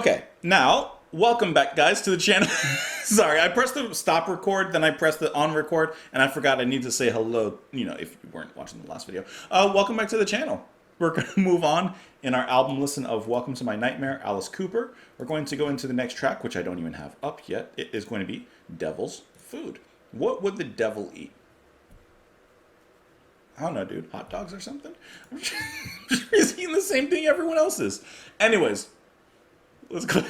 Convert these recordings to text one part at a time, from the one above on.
Okay, now, welcome back, guys, to the channel. Sorry, I pressed the stop record, then I pressed the on record, and I forgot I need to say hello, if you weren't watching the last video. Welcome back to the channel. We're going to move on in our album listen of Welcome to My Nightmare, Alice Cooper. We're going to go into the next track, which I don't even have up yet. It is going to be Devil's Food. What would the devil eat? I don't know, dude. Hot dogs or something? I'm sure he's eating the same thing everyone else is. Anyways, let's go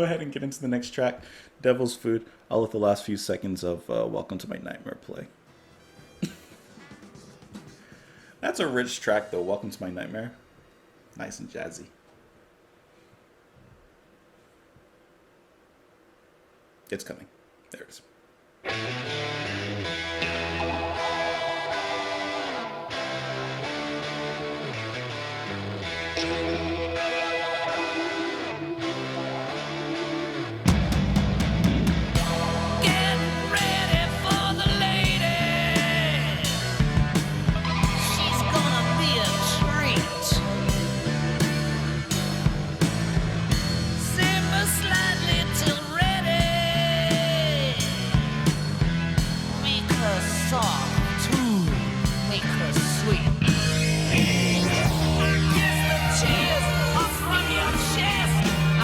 ahead and get into the next track, Devil's Food. I'll let the last few seconds of Welcome to My Nightmare play. That's a rich track, though. Welcome to My Nightmare. Nice and jazzy. It's coming. There it is.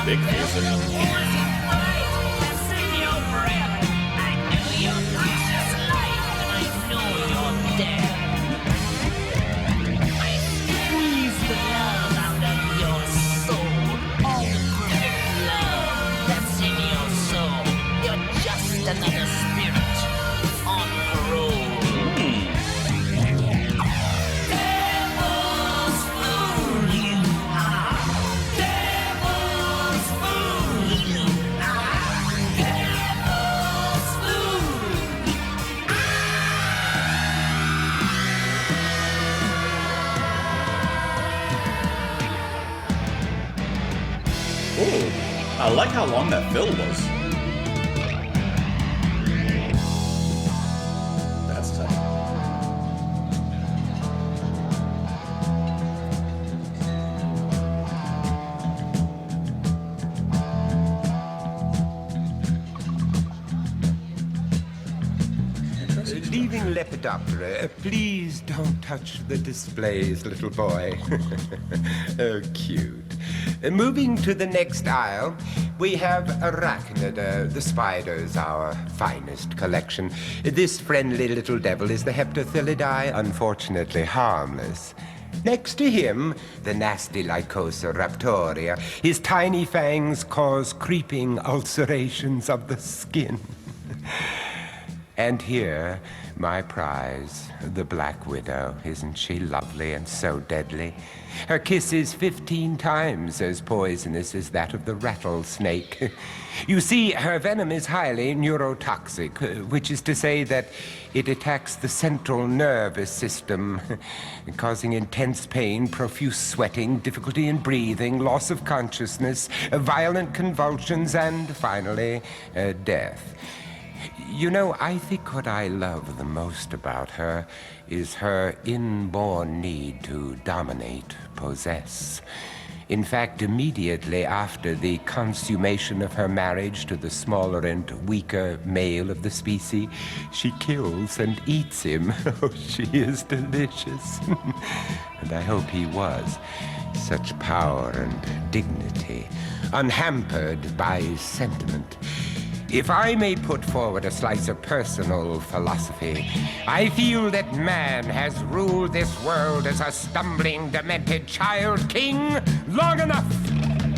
Big music. Another spirit on parole. Devil's food, you are. Devil's food, you are. Devil's food. Ooh, I like how long that fill was. Leaving Lepidoptera, please don't touch the displays, little boy. Oh, cute. Moving to the next aisle, we have Arachnida, the spiders, our finest collection. This friendly little devil is the Heptathylidae, unfortunately harmless. Next to him, the nasty Lycosa raptoria. His tiny fangs cause creeping ulcerations of the skin. And here, my prize, the Black Widow. Isn't she lovely and so deadly? Her kiss is 15 times as poisonous as that of the rattlesnake. You see, her venom is highly neurotoxic, which is to say that it attacks the central nervous system, causing intense pain, profuse sweating, difficulty in breathing, loss of consciousness, violent convulsions, and finally, death. You know, I think what I love the most about her is her inborn need to dominate, possess. In fact, immediately after the consummation of her marriage to the smaller and weaker male of the species, she kills and eats him. Oh, she is delicious. And I hope he was. Such power and dignity, unhampered by sentiment. If I may put forward a slice of personal philosophy, I feel that man has ruled this world as a stumbling, demented child king long enough.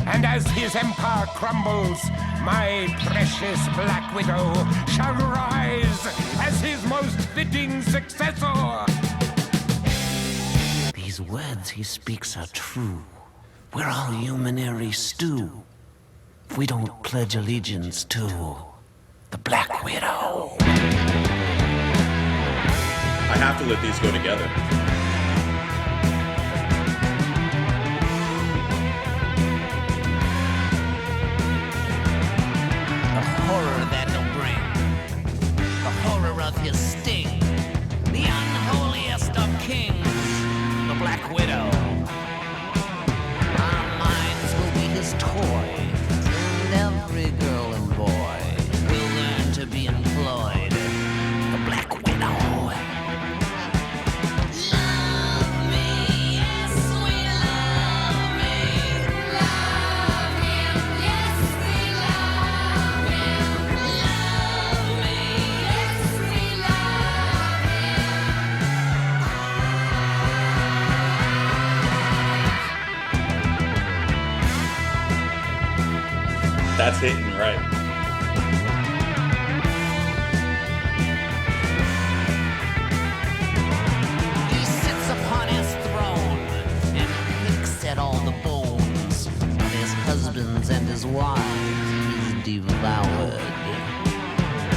And as his empire crumbles, my precious Black Widow shall rise as his most fitting successor. These words he speaks are true. We're all humanary stew. We don't pledge allegiance to the Black Widow. I have to let these go together. The horror that he'll bring. The horror of his sting. The unholiest of kings. The Black Black Widow. Our minds will be his toy, and every girl and boy will learn to be employed. The Black Widow. Love me, yes, we love me. Love him, yes, we love him. Love me, yes, we love That's hitting right. He sits upon his throne and picks at all the bones of his husbands and his wives. He's devoured.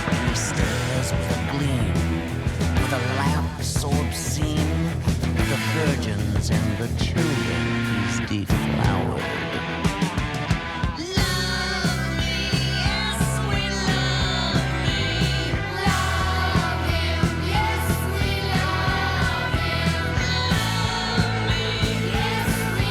And he stares with a gleam, with a lamp so obscene, the virgins and the children he's deflowered. Love me, yes, we love me. Love him, yes, we love him. Love me, yes, we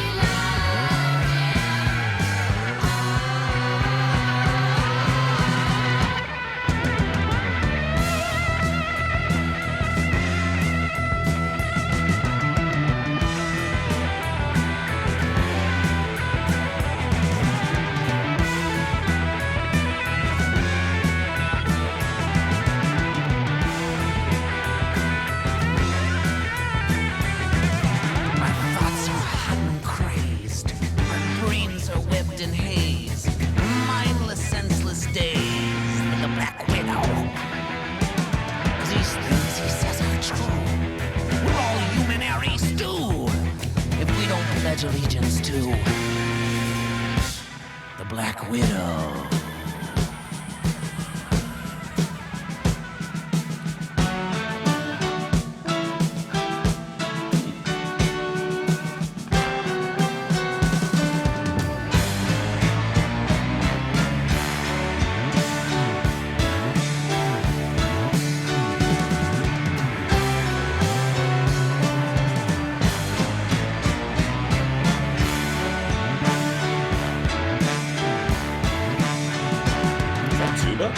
My thoughts are hot and crazed. My brains are webbed in haze. Mindless, senseless days. Like a Black Widow. 'Cause these things he says are true. We're all human Aries stew. If we don't pledge allegiance to the Black Widow. Is that tuba?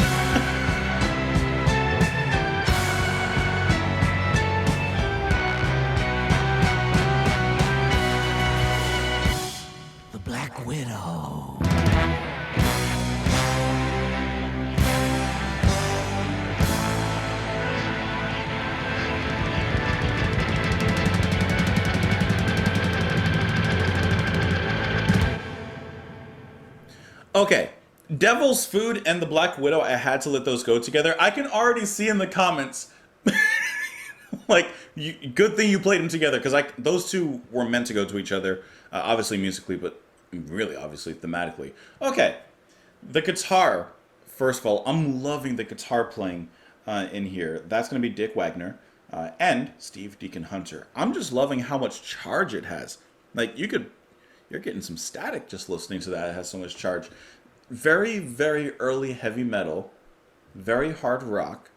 The Black Widow. Okay, Devil's Food and the Black Widow, I had to let those go together. I can already see in the comments, like, good thing you played them together, because those two were meant to go to each other, obviously musically, but really obviously thematically. Okay, the guitar, first of all, I'm loving the guitar playing in here. That's going to be Dick Wagner and Steve Deacon Hunter. I'm just loving how much charge it has. Like, you're getting some static just listening to that. It has so much charge. Very, very early heavy metal, very hard rock,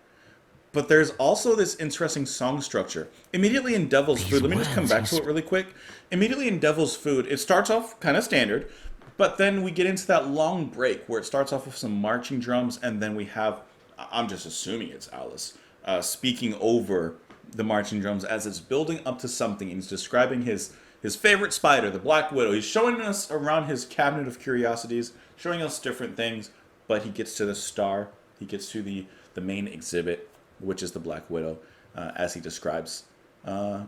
but there's also this interesting song structure. Immediately in Devil's Food, let me just come back to it really quick. Immediately in Devil's Food, it starts off kind of standard, but then we get into that long break where it starts off with some marching drums, and then we have, I'm just assuming it's Alice, speaking over the marching drums as it's building up to something, and he's describing his favorite spider, the Black Widow. He's showing us around his cabinet of curiosities, showing us different things, but he gets to the star. He gets to the main exhibit, which is the Black Widow, as he describes the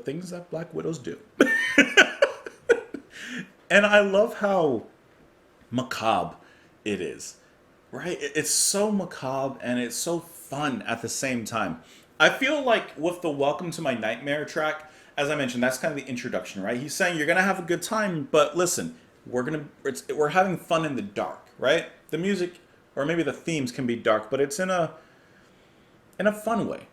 things that Black Widows do. And I love how macabre it is, right? It's so macabre and it's so fun at the same time. I feel like with the Welcome to My Nightmare track, as I mentioned, that's kind of the introduction, right? He's saying you're gonna have a good time, but listen, we're having fun in the dark, right? The music, or maybe the themes, can be dark, but it's in a fun way.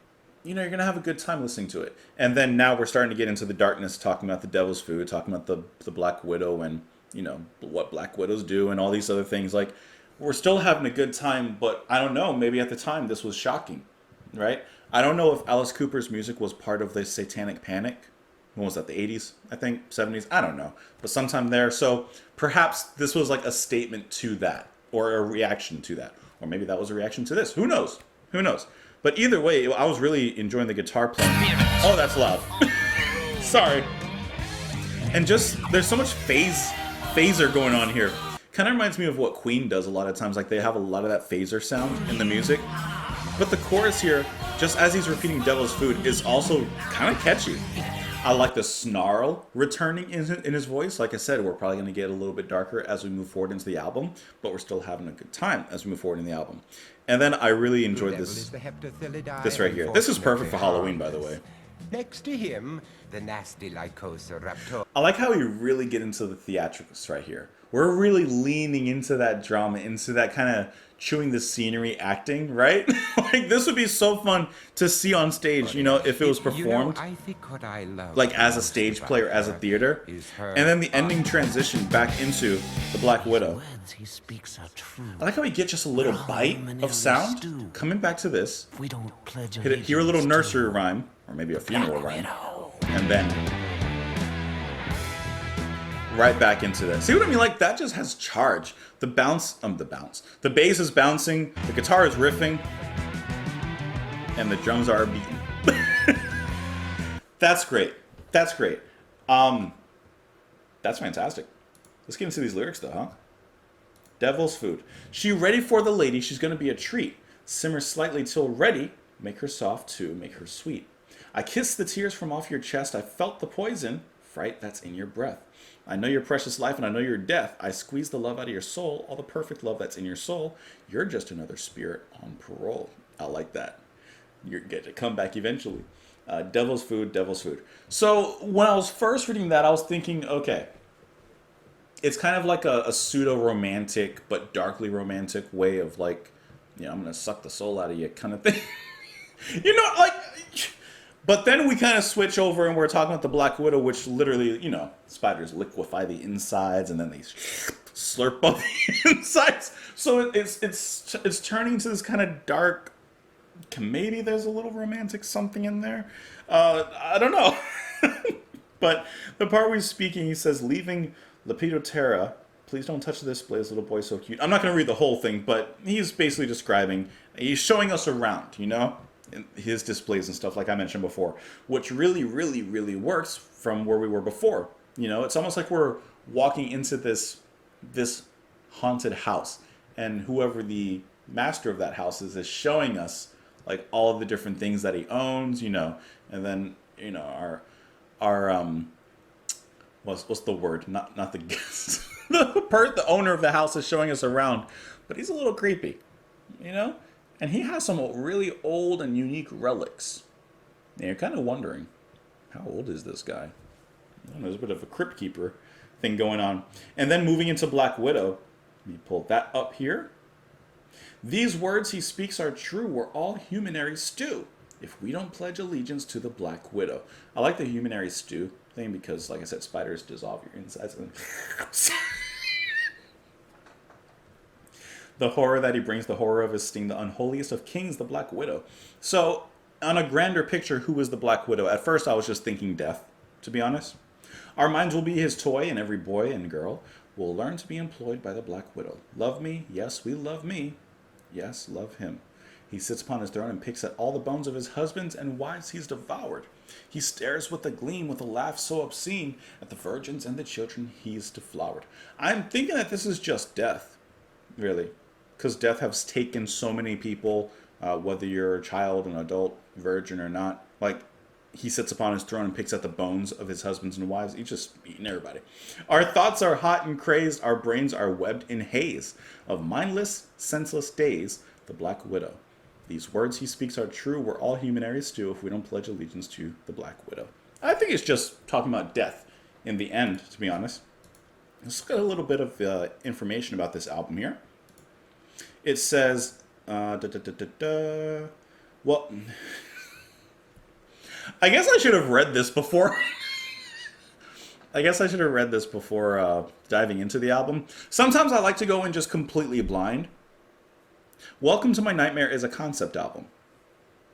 You know, you're gonna have a good time listening to it. And then now we're starting to get into the darkness, talking about the Devil's Food, talking about the Black Widow, and you know what Black Widows do, and all these other things. Like, we're still having a good time, but I don't know. Maybe at the time this was shocking, right? I don't know if Alice Cooper's music was part of the Satanic Panic when was that, the 80s, I think, 70s, I don't know, but sometime there. So perhaps this was like a statement to that, or a reaction to that, or maybe that was a reaction to this. Who knows? Who knows? But either way, I was really enjoying the guitar playing. Oh, that's loud. Sorry. And just, there's so much phaser going on here. Kind of reminds me of what Queen does a lot of times. Like, they have a lot of that phaser sound in the music. But the chorus here, just as he's repeating Devil's Food, is also kind of catchy. I like the snarl returning in his voice. Like I said, we're probably going to get a little bit darker as we move forward into the album, but we're still having a good time as we move forward in the album. And then I really enjoyed this right here. This is perfect for Halloween, by the way. Next to him, the nasty Lycosa raptor. I like how we really get into the theatricals right here. We're really leaning into that drama, into that kind of chewing the scenery acting, right? Like, this would be so fun to see on stage, you know, if it was performed, I think what I love like as a stage play or as a theater. And then the ending transition back into the Black Widow. Words he speaks are true. I like how we get just a little bite of sound coming back to this. We don't pledge Hear a little nursery rhyme, or maybe a funeral rhyme, and then right back into this. See what I mean? Like, that just has charge. The bass is bouncing, the guitar is riffing, and the drums are beating. That's great. That's great. That's fantastic. Let's get into these lyrics though, huh? Devil's Food. She ready for the lady, she's gonna be a treat. Simmer slightly till ready, make her soft too, make her sweet. I kissed the tears from off your chest, I felt the poison, fright that's in your breath. I know your precious life and I know your death. I squeeze the love out of your soul, all the perfect love that's in your soul. You're just another spirit on parole. I like that. You're going to come back eventually. Devil's Food, Devil's Food. So when I was first reading that, I was thinking, okay, it's kind of like a pseudo-romantic but darkly romantic way of, like, you know, I'm going to suck the soul out of you kind of thing. You know, like... But then we kind of switch over and we're talking about the Black Widow, which literally, you know, spiders liquefy the insides and then they slurp up the insides. So it's turning to this kind of dark, maybe there's a little romantic something in there. I don't know. But the part where he's speaking, he says, leaving Lepidoptera, please don't touch the display, this little boy so cute. I'm not going to read the whole thing, but he's basically describing, he's showing us around, you know? His displays and stuff, like I mentioned before, which really, really, really works from where we were before. You know, it's almost like we're walking into this haunted house, and whoever the master of that house is showing us like all of the different things that he owns, you know, and then, you know, our what's the word? Not the guest. The owner of the house is showing us around, but he's a little creepy, you know. And he has some really old and unique relics. And you're kind of wondering, how old is this guy? There's a bit of a crypt keeper thing going on. And then moving into Black Widow, let me pull that up here. These words he speaks are true, we're all humanary stew, if we don't pledge allegiance to the Black Widow. I like the humanary stew thing because, like I said, spiders dissolve your insides. The horror that he brings, the horror of his sting, the unholiest of kings, the Black Widow. So, on a grander picture, who is the Black Widow? At first, I was just thinking death, to be honest. Our minds will be his toy, and every boy and girl will learn to be employed by the Black Widow. Love me, yes, we love me. Yes, love him. He sits upon his throne and picks at all the bones of his husbands and wives he's devoured. He stares with a gleam, with a laugh so obscene, at the virgins and the children he's deflowered. I'm thinking that this is just death, really. Because death has taken so many people, whether you're a child, an adult, virgin or not. Like, he sits upon his throne and picks at the bones of his husbands and wives. He's just eating everybody. Our thoughts are hot and crazed. Our brains are webbed in haze of mindless, senseless days. The Black Widow. These words he speaks are true. We're all humanary stew if we don't pledge allegiance to the Black Widow. I think it's just talking about death in the end, to be honest. Let's look at a little bit of information about this album here. It says, well, I guess I should have read this before. Diving into the album. Sometimes I like to go in just completely blind. Welcome to My Nightmare is a concept album.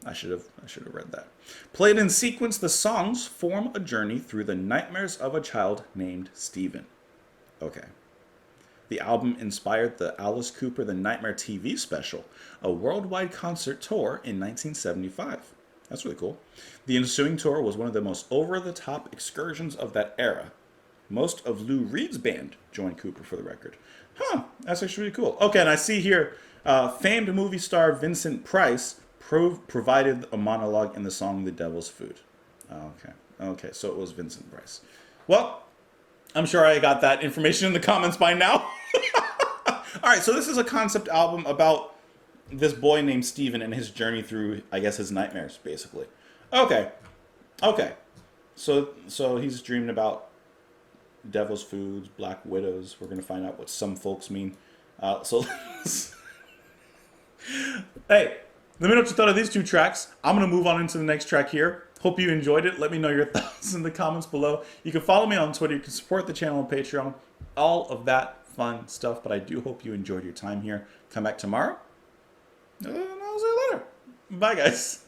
I should have read that. Played in sequence, the songs form a journey through the nightmares of a child named Steven. Okay. The album inspired the Alice Cooper The Nightmare TV special, a worldwide concert tour in 1975. That's really cool. The ensuing tour was one of the most over-the-top excursions of that era. Most of Lou Reed's band joined Cooper for the record. Huh, that's actually really cool. Okay, and I see here, famed movie star Vincent Price provided a monologue in the song The Devil's Food. Okay, so it was Vincent Price. Well, I'm sure I got that information in the comments by now. All right, so this is a concept album about this boy named Steven and his journey through, I guess, his nightmares, basically. Okay. So he's dreaming about devil's foods, black widows. We're going to find out what some folks mean. Hey, let me know what you thought of these two tracks. I'm going to move on into the next track here. Hope you enjoyed it. Let me know your thoughts in the comments below. You can follow me on Twitter. You can support the channel on Patreon. All of that fun stuff. But I do hope you enjoyed your time here. Come back tomorrow. And I'll see you later. Bye, guys.